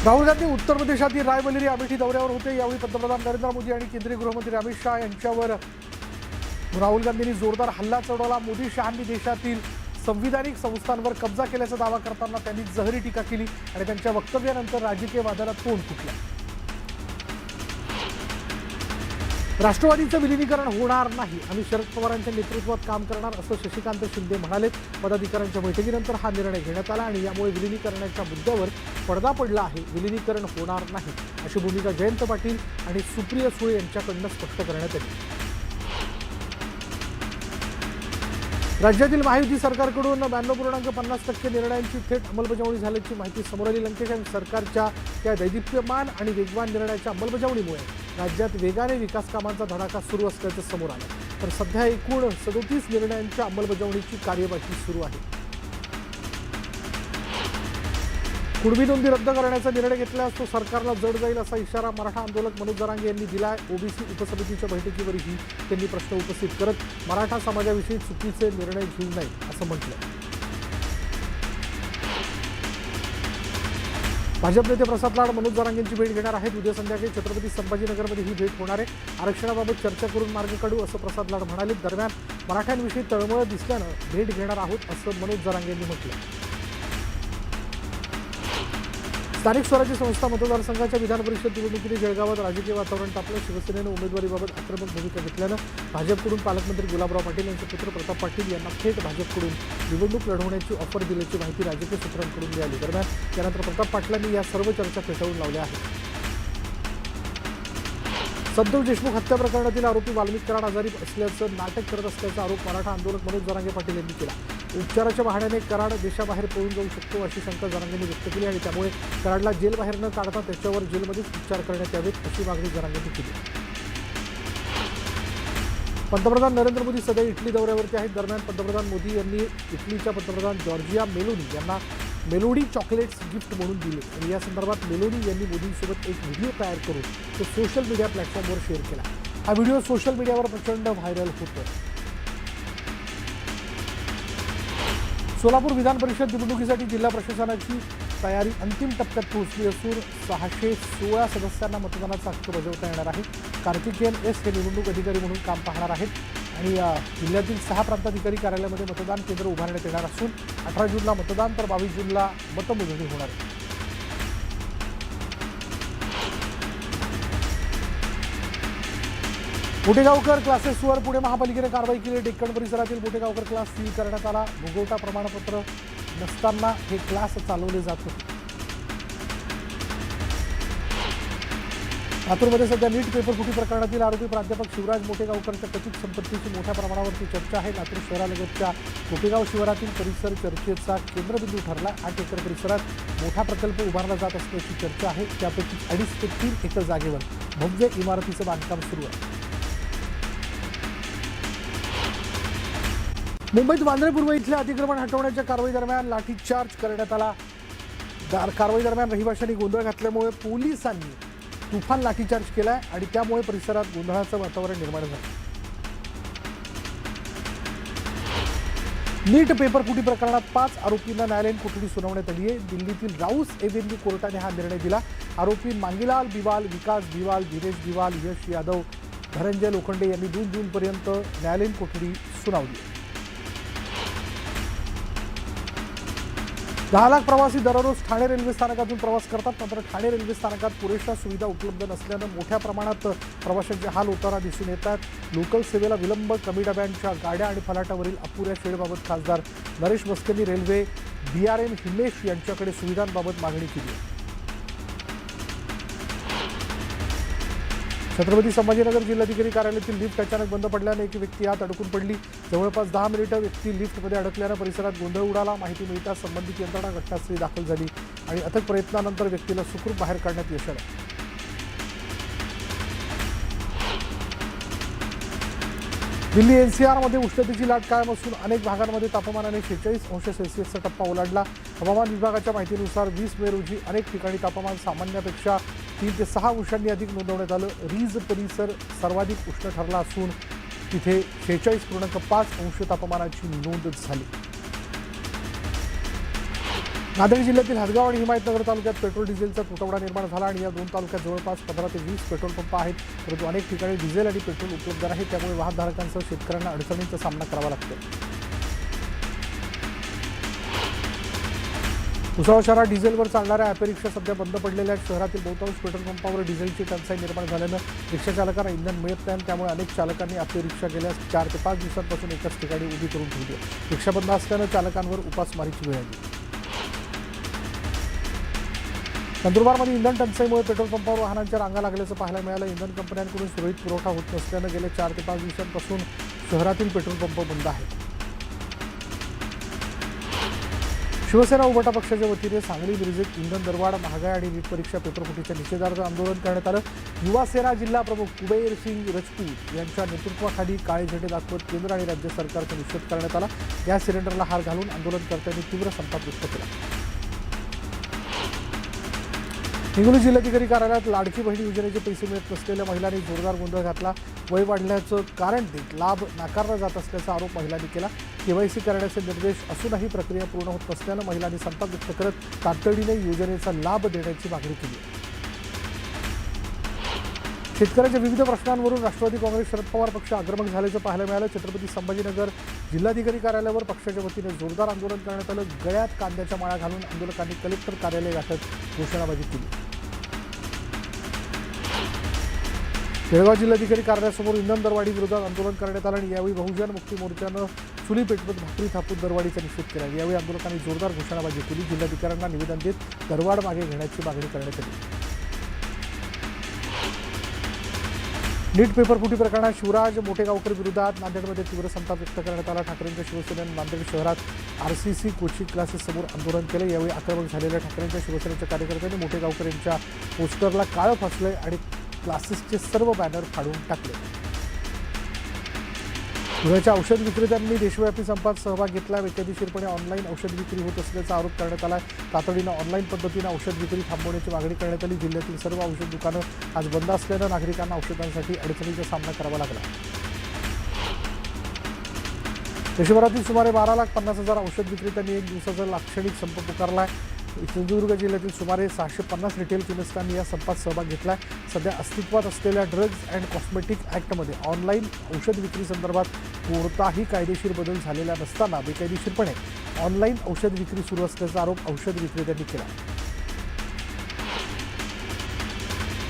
राहुल गांधी उत्तर प्रदेशातील रायबरेली अमेठी दौऱ्यावर होते। यावेळी पंतप्रधान नरेंद्र मोदी आणि केंद्रीय गृहमंत्री अमित शाह यांच्यावर राहुल गांधींनी जोरदार हल्ला चढवला। मोदी शहांनी देशातील संविधानिक संस्थांवर कब्जा केल्याचा दावा करताना त्यांनी जहरी टीका केली आणि त्यांच्या वक्तव्यानंतर राजकीय वादाला तोंड फुटलं। राष्ट्रवादीचं विलीनीकरण होणार नाही, आम्ही शरद पवारांच्या नेतृत्वात काम करणार असं शशिकांत शिंदे म्हणाले। पदाधिकाऱ्यांच्या बैठकीनंतर हा निर्णय घेण्यात आला आणि यामुळे विलीनीकरणाच्या मुद्द्यावर पडदा पडला आहे। विलीनीकरण होणार नाही अशी भूमिका जयंत पाटील आणि सुप्रिया सुळे यांच्याकडून स्पष्ट करण्यात आली। राज्यातील महायुती सरकारकडून 92.50% निर्णयांची थेट अंमलबजावणी झाल्याची माहिती समोर आली। लंकेश यांनी सरकारच्या या दैदिप्यमान आणि वेगवान निर्णयाच्या अंमलबजावणीमुळे राज्यात वेगाने विकास कामांचा धडाका सुरू असल्याचं समोर आलं। तर सध्या एकूण 37 निर्णयांच्या अंमलबजावणीची कार्यवाही सुरू आहे। कुणबी नोंदी रद्द करण्याचा निर्णय घेतल्यास तो सरकारला जड जाईल असा इशारा मराठा आंदोलक मनोज जरांगे यांनी दिलाय। ओबीसी उपसमितीच्या बैठकीवरही त्यांनी प्रश्न उपस्थित करत मराठा समाजाविषयी चुकीचे निर्णय घेऊ नये असं म्हटलं। भाजप नेते प्रसाद लाड मनोज जरांगेंची भेट घेणार आहेत। उद्या संध्याकाळी छत्रपती संभाजीनगरमध्ये ही भेट होणार आहे। आरक्षणाबाबत चर्चा करून मार्ग काढू असं प्रसाद लाड म्हणाले। दरम्यान मराठ्यांविषयी तळमळ दिसल्यानं भेट घेणार आहोत असं मनोज जरांगेंनी म्हटलं। स्थानिक स्वराज्य संस्था मतदारसंघाच्या विधान परिषद निवडणुकीने जळगावात राजकीय वातावरण तापलं। शिवसेनेनं उमेदवारीबाबत आक्रमक भूमिका घेतल्यानं भाजपकडून पालकमंत्री गुलाबराव पाटील यांचे पुत्र प्रताप पाटील यांना थेट भाजपकडून निवडणूक लढवण्याची ऑफर दिल्याची माहिती राजकीय सूत्रांकडून मिळाली। दरम्यान त्यानंतर प्रताप पाटलांनी या सर्व चर्चा फेटाळून लावल्या आहेत। संतोष देशमुख हत्या प्रकरणातील आरोपी वाल्मिक कराड आजारी असल्याचं नाटक करत असल्याचा आरोप मराठा आंदोलक मनोज जरांगे पाटील यांनी केला। उपचाराच्या बहाण्याने कराड देशाबाहेर पळून जाऊ शकतो अशी शंका जरांगेंनी व्यक्त केली आणि त्यामुळे कराडला जेलबाहेर न काढता त्याच्यावर जेलमध्येच उपचार करण्यात यावेत अशी मागणी जरांगेंनी केली। पंतप्रधान नरेंद्र मोदी सध्या इटली दौऱ्यावरती आहेत। दरम्यान पंतप्रधान मोदी यांनी इटलीच्या पंतप्रधान जॉर्जिया मेलोनी यांना मेलोडी चॉकलेट्स गिफ्ट म्हणून दिले आणि या संदर्भात मेलोनी यांनी मोदींसोबत एक व्हिडिओ तयार करून तो सोशल मीडिया प्लॅटफॉर्मवर शेअर केला। हा व्हिडिओ सोशल मीडियावर प्रचंड व्हायरल होतो। सोलापूर विधान परिषद निवडणुकीसाठी जिल्हा प्रशासनाची तयारी अंतिम टप्प्यात पोहोचली असून 616 सदस्यांना मतदानाचा हक्क बजावता येणार आहे। कार्तिकेयन एस हे निवडणूक अधिकारी म्हणून काम पाहणार आहेत आणि जिल्ह्यातील 6 प्रांताधिकारी कार्यालयामध्ये मतदान केंद्र उभारण्यात येणार असून 18 जूनला मतदान तर 22 जूनला मतमोजणी होणार आहे। बोटेगावकर क्लासेसवर पुणे महापालिकेने कारवाई केली। डेक्कन परिसरातील बोटेगावकर क्लास सील करण्यात आला। भोगवटा प्रमाणपत्र नसताना हे क्लास चालवले जात होते। लातूरमध्ये सध्या नीट पेपर फुटी प्रकरणातील आरोपी प्राध्यापक शिवराज मोठेगावकरच्या कथित संपत्तीची मोठ्या प्रमाणावरती चर्चा आहे। लातूर शहरालगतच्या कोटेगाव शिवारातील परिसर चर्चेचा केंद्रबिंदू ठरला। 8 एकर परिसरात मोठा प्रकल्प उभारला जात असल्याची चर्चा आहे। त्यापैकी 2.5 ते 3 एकर जागेवर भव्य इमारतीचं बांधकाम सुरू आहे। मुंबईत वांद्रे पूर्व इथल्या अतिक्रमण हटवण्याच्या कारवाई दरम्यान लाठीचार्ज करण्यात आला। कारवाई दरम्यान रहिवाशांनी गोंधळ घातल्यामुळे पोलिसांनी तुफान लाठीचार्ज केलाय आणि त्यामुळे परिसरात गोंधळाचं वातावरण निर्माण झालं। नीट पेपर फुटी प्रकरणात 5 आरोपींना न्यायालयीन कोठडी सुनावण्यात आली आहे। दिल्लीतील राऊस एव्हेन्यू कोर्टाने हा निर्णय दिला। आरोपी मांगीलाल बिवाल, विकास बिवाल, धीरेश बिवाल, यश यादव, धनंजय लोखंडे यांनी 2 जूनपर्यंत न्यायालयीन कोठडी सुनावली। 10 लाख प्रवासी दररोज ठाणे रेल्वे स्थानकातून प्रवास करतात। मात्र ठाणे रेल्वे स्थानकात पुरेशा सुविधा उपलब्ध नसल्यानं मोठ्या प्रमाणात प्रवाशांचे हाल होताना दिसून येतात। लोकल सेवेला विलंब, कमी डब्यांच्या गाड्या आणि फलाटावरील अपुऱ्या शेडबाबत खासदार नरेश मस्केंनी रेल्वे BRM हिमेश यांच्याकडे सुविधांबाबत मागणी केली आहे। छत्रपती संभाजीनगर जिल्हाधिकारी कार्यालयातील लिफ्ट अचानक बंद पडल्याने एक व्यक्ती आत अडकून पडली। जवळपास 10 मिनिटं व्यक्ती लिफ्टमध्ये अडकल्यानं परिसरात गोंधळ उडाला। माहिती मिळताच संबंधित यंत्रणा घटनास्थळी दाखल झाली आणि अथक प्रयत्नानंतर व्यक्तीला सुखरूप बाहेर काढण्यात यश आलं। दिल्ली NCRमध्ये उष्णतेची लाट कायम असून अनेक भागांमध्ये तापमानाने 46 अंश सेल्सिअसचा टप्पा ओलांडला। हवामान विभागाच्या माहितीनुसार 20 मे रोजी अनेक ठिकाणी तापमान सामान्यापेक्षा 3 ते 6 अंशांनी अधिक नोंदवण्यात आलं। रीज परिसर सर्वाधिक उष्ण ठरला असून तिथे 46.5 अंश तापमानाची नोंद झाली। नांदेड जिल्ह्यातील हदगाव आणि हिमायतनगर तालुक्यात पेट्रोल डिझेलचा तुटवडा निर्माण झाला आणि या दोन तालुक्यात जवळपास 15 ते 20 पेट्रोल पंप आहेत, परंतु अनेक ठिकाणी डिझेल आणि पेट्रोल उपलब्ध नाही, त्यामुळे वाहनधारकांसह शेतकऱ्यांना अडचणींचा सामना करावा लागतो. भुसावळ शहरात डिझेलवर चालणाऱ्या ऑटो रिक्षा सध्या बंद पडलेल्या आहेत. शहरातील बहुतांश पेट्रोल पंपावर डिझेलची टंचाई निर्माण झाल्यानं रिक्षा चालकांना इंधन मिळत नाही, त्यामुळे अनेक चालकांनी आपली रिक्षा गेल्या 4 ते 5 दिवसांपासून एकाच ठिकाणी उभी करून ठेवली आहे. रिक्षा बंद असल्यानं चालकांवर उपासमारीची वेळ आली. नंदुरबारमध्ये इंधन टंचाईमुळे पेट्रोल पंपावर वाहनांच्या रांगा लागल्याचं पाहायला मिळालं. इंधन कंपन्यांकडून सुरळीत पुरवठा होत नसल्यानं गेल्या 4 ते 5 दिवसांपासून शहरातील पेट्रोल पंप बंद आहेत. शिवसेना उभाटा पक्षाच्या वतीने सांगली मिरजेत इंधन दरवाढ, महागाई आणि नीट परीक्षा पेपरफुटीच्या निषेधार्थ आंदोलन करण्यात आलं. युवा सेना जिल्हा प्रमुख कुबेर सिंग राजपूत यांच्या नेतृत्वाखाली काळे झेंडे दाखवत केंद्र आणि राज्य सरकारचा निषेध करण्यात आला. गॅस सिलेंडरला हार घालून आंदोलनकर्त्यांनी तीव्र संताप व्यक्त केला. हिंगोली जिल्हाधिकारी कार्यालयात लाडकी बहीण योजनेचे पैसे मिळत नसलेल्या महिलांनी जोरदार गोंधळ घातला. वय वाढल्याचं कारण देत लाभ नाकारला जात असल्याचा आरोप महिलांनी केला. केवायसी करण्याचे निर्देश असूनही प्रक्रिया पूर्ण होत नसल्यानं महिलांनी संताप व्यक्त करत तातडीने योजनेचा लाभ देण्याची मागणी केली. शेतकऱ्यांच्या विविध प्रश्नांवरून राष्ट्रवादी काँग्रेस शरद पवार पक्ष आक्रमक झाल्याचं पाहायला मिळालं. छत्रपती संभाजीनगर जिल्हाधिकारी कार्यालयावर पक्षाच्या वतीने जोरदार आंदोलन करण्यात आलं. गळ्यात कांद्याच्या माळा घालून आंदोलकांनी कलेक्टर कार्यालय गाठत घोषणाबाजी केली. जळगाव जिल्हाधिकारी कार्यालयासमोर इंधन दरवाढी विरोधात आंदोलन करण्यात आलं आणि यावेळी बहुजन मुक्ती मोर्चानं चुली पेटवत भाकरी थापून दरवाढीचा निषेध केला. यावेळी आंदोलकांनी जोरदार घोषणाबाजी केली. जिल्हाधिकाऱ्यांना निवेदन देत दरवाढ मागे घेण्याची मागणी करण्यात आली. नीट पेपरफुटी प्रकरणात शिवराज मोठेगावकर विरोधात नांदेडमध्ये तीव्र संताप व्यक्त करण्यात आला. ठाकरेंच्या शिवसेनेनं नांदेड शहरात RCC कोचिंग क्लासेस समोर आंदोलन केलं. यावेळी आक्रमक झालेल्या ठाकरेंच्या शिवसेनेच्या कार्यकर्त्यांनी मोठेगावकर यांच्या पोस्टरला काळं फासलंय आणि क्लासेसचे सर्व बॅनर फाडून टाकले. पुण्याच्या औषध विक्रेत्यांनी देशव्यापी संपात सहभाग घेतला. बेकायदेशीरपणे ऑनलाईन औषध विक्री होत असल्याचा आरोप करण्यात आला. तातडीनं ऑनलाईन पद्धतीनं औषध विक्री थांबवण्याची मागणी करण्यात आली. जिल्ह्यातील सर्व औषध दुकानं आज बंद असल्यानं नागरिकांना औषधांसाठी अडचणीचा सामना करावा लागला. देशभरातील सुमारे 12,50,000 औषध विक्रेत्यांनी एक दिवसाचा लाक्षणिक संप पुकारला आहे. सिंधुदुर्ग जिल्ह्यातील सुमारे 650 रिटेल केमिस्टांनी या संपात सहभाग घेतला. सध्या अस्तित्वात असलेल्या ड्रग्ज अँड कॉस्मेटिक ॲक्टमध्ये ऑनलाईन औषध विक्री संदर्भात कोणताही कायदेशीर बदल झालेला नसताना बेकायदेशीरपणे ऑनलाईन औषध विक्री सुरू असल्याचा आरोप औषध विक्रेत्यांनी केला.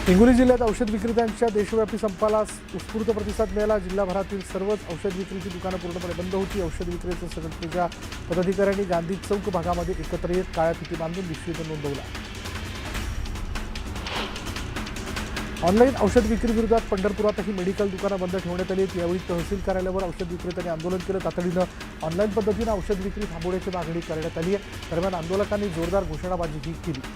हिंगोली जिल्ह्यात औषध विक्रेत्यांच्या देशव्यापी संपाला उत्स्फूर्त प्रतिसाद मिळाला. जिल्हाभरातील सर्वच औषध विक्रीची दुकानं पूर्णपणे बंद होती. औषध विक्रेते संघटनेच्या पदाधिकाऱ्यांनी गांधी चौक भागामध्ये एकत्र येत काळ्या फिती बांधून निषेध नोंदवला. ऑनलाईन औषध विक्री विरोधात पंढरपुरातही मेडिकल दुकानं बंद ठेवण्यात आली. यावेळी तहसील कार्यालयावर औषध विक्रेत्यांनी आंदोलन केलं. तातडीनं ऑनलाईन पद्धतीनं औषध विक्री थांबवण्याची मागणी करण्यात आली आहे. दरम्यान आंदोलकांनी जोरदार घोषणाबाजीही केली.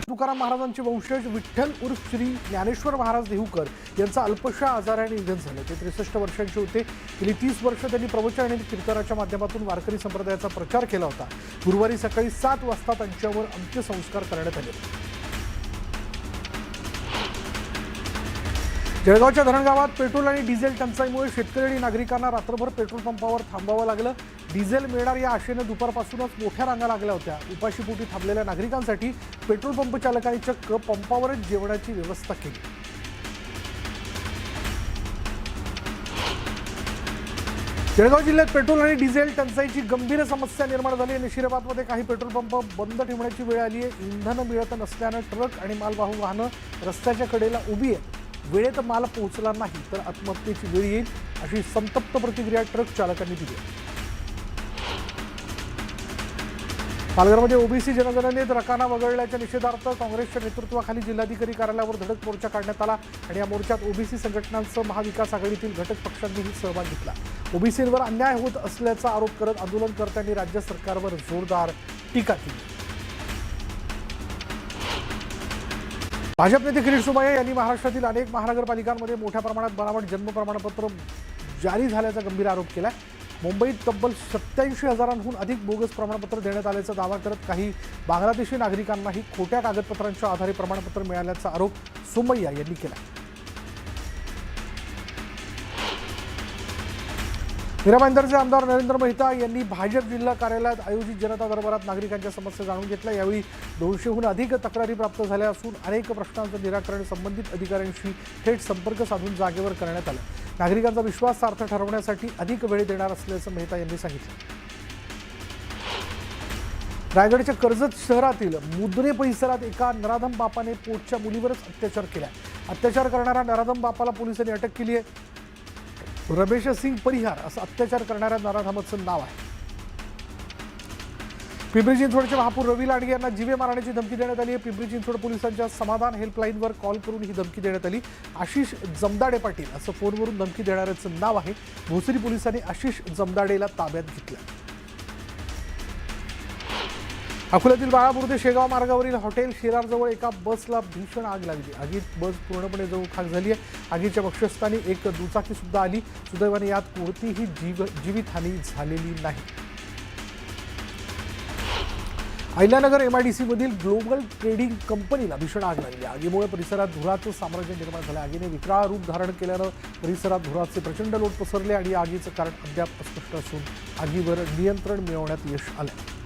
तुकाराम महाराजांचे वंशज विठ्ठल उर्फ श्री ज्ञानेश्वर महाराज देहूकर यांचा अल्पशा आजाराने निधन झालं. ते 63 वर्षांचे होते. गेली 30 वर्ष त्यांनी प्रवचन आणि कीर्तनाच्या माध्यमातून वारकरी संप्रदायाचा प्रचार केला होता. गुरुवारी सकाळी 7 वाजता त्यांच्यावर अंत्यसंस्कार करण्यात आले. जळगावच्या धरणगावात पेट्रोल आणि डिझेल टंचाईमुळे शेतकरी आणि नागरिकांना रात्रभर पेट्रोल पंपावर थांबावं लागलं. डिझेल मिळणार या आशेनं दुपारपासूनच मोठ्या रांगा लागल्या होत्या. उपाशीपोटी थांबलेल्या नागरिकांसाठी पेट्रोल पंप चालकांनी चक्क पंपावरच जेवणाची व्यवस्था केली. जळगाव जिल्ह्यात पेट्रोल आणि डिझेल टंचाईची गंभीर समस्या निर्माण झाली आहे. नशिराबादमध्ये काही पेट्रोल पंप बंद ठेवण्याची वेळ आली आहे. इंधन मिळत नसल्यानं ट्रक आणि मालवाहू वाहनं रस्त्याच्या कडेला उभी आहेत. वेळेत माल पोहोचला नाही तर आत्महत्येची वेळ येईल अशी संतप्त प्रतिक्रिया ट्रक चालकांनी दिली. पालघरमध्ये ओबीसी जनगणनेत रकाना वगळल्याच्या निषेधार्थ काँग्रेसच्या नेतृत्वाखाली जिल्हाधिकारी कार्यालयावर धडक मोर्चा काढण्यात आला आणि या मोर्चात ओबीसी संघटनांसह महाविकास आघाडीतील घटक पक्षांनीही सहभाग घेतला. ओबीसींवर अन्याय होत असल्याचा आरोप करत आंदोलनकर्त्यांनी राज्य सरकारवर जोरदार टीका केली. भाजप नेते किरीट सोमय्या यांनी महाराष्ट्रातील अनेक महानगरपालिकांमध्ये मोठ्या प्रमाणात बनावट जन्म प्रमाणपत्र जारी झाल्याचा गंभीर आरोप केला. मुंबईत तब्बल 87,000हून अधिक बोगस प्रमाणपत्र देण्यात आल्याचा दावा करत काही बांगलादेशी नागरिकांनाही खोट्या कागदपत्रांच्या आधारे प्रमाणपत्र मिळाल्याचा आरोप सोमय्या यांनी केला. मीरा भाईंदरचे आमदार नरेंद्र मेहता यांनी भाजप जिल्हा कार्यालयात आयोजित जनता दरबारात नागरिकांच्या समस्या जाणून घेतल्या। यावेळी 200हून अधिक तक्रारी प्राप्त झाल्या असून अनेक प्रश्नांचं निराकरण संबंधित अधिकाऱ्यांशी थेट संपर्क साधून जागेवर करण्यात आलं। नागरिकांचा विश्वास सार्थ ठरवण्यासाठी अधिक वेळ देणार असल्याचं मेहता यांनी सांगितलं। रायगडच्या कर्जत शहरातील मुद्रे परिसरात एका नराधम बापाने पोटच्या मुलीवरच अत्याचार केला। अत्याचार करणाऱ्या नराधम बापाला पोलिसांनी अटक केली आहे। रमेश सिंग परिहार असं अत्याचार करणाऱ्या नराधमाचं नाव आहे। पिंपरी चिंचवडचे महापौर रवी लांडगे यांना जीवे मारण्याची धमकी देण्यात आली आहे। पिंपरी चिंचवड पोलिसांच्या समाधान हेल्पलाईनवर कॉल करून ही धमकी देण्यात आली। आशिष जमदाडे पाटील असं फोनवरून धमकी देणाऱ्याचं नाव आहे। भोसरी पोलिसांनी आशिष जमदाडेला ताब्यात घेतलं। अकोल्यातील बाळापूर शेगाव मार्गावरील हॉटेल शिरारजवळ एका बसला भीषण आग लागली। आगीत बस पूर्णपणे जळून खाक झाली आहे। आगीच्या वक्षस्थानी एक दुचाकी सुद्धा आली। सुदैवाने यात कोणतीही जीवितहानी झालेली नाही। अहिल्यानगर MIDC मधील ग्लोबल ट्रेडिंग कंपनीला भीषण आग लागली। आगीमुळे परिसरात धुराचं साम्राज्य निर्माण झालं। आगीने विकराळ रूप धारण केल्यानं परिसरात धुराचे प्रचंड लोट पसरले आणि आगीचं कारण अद्याप अस्पष्ट असून आगीवर नियंत्रण मिळवण्यात यश आलं।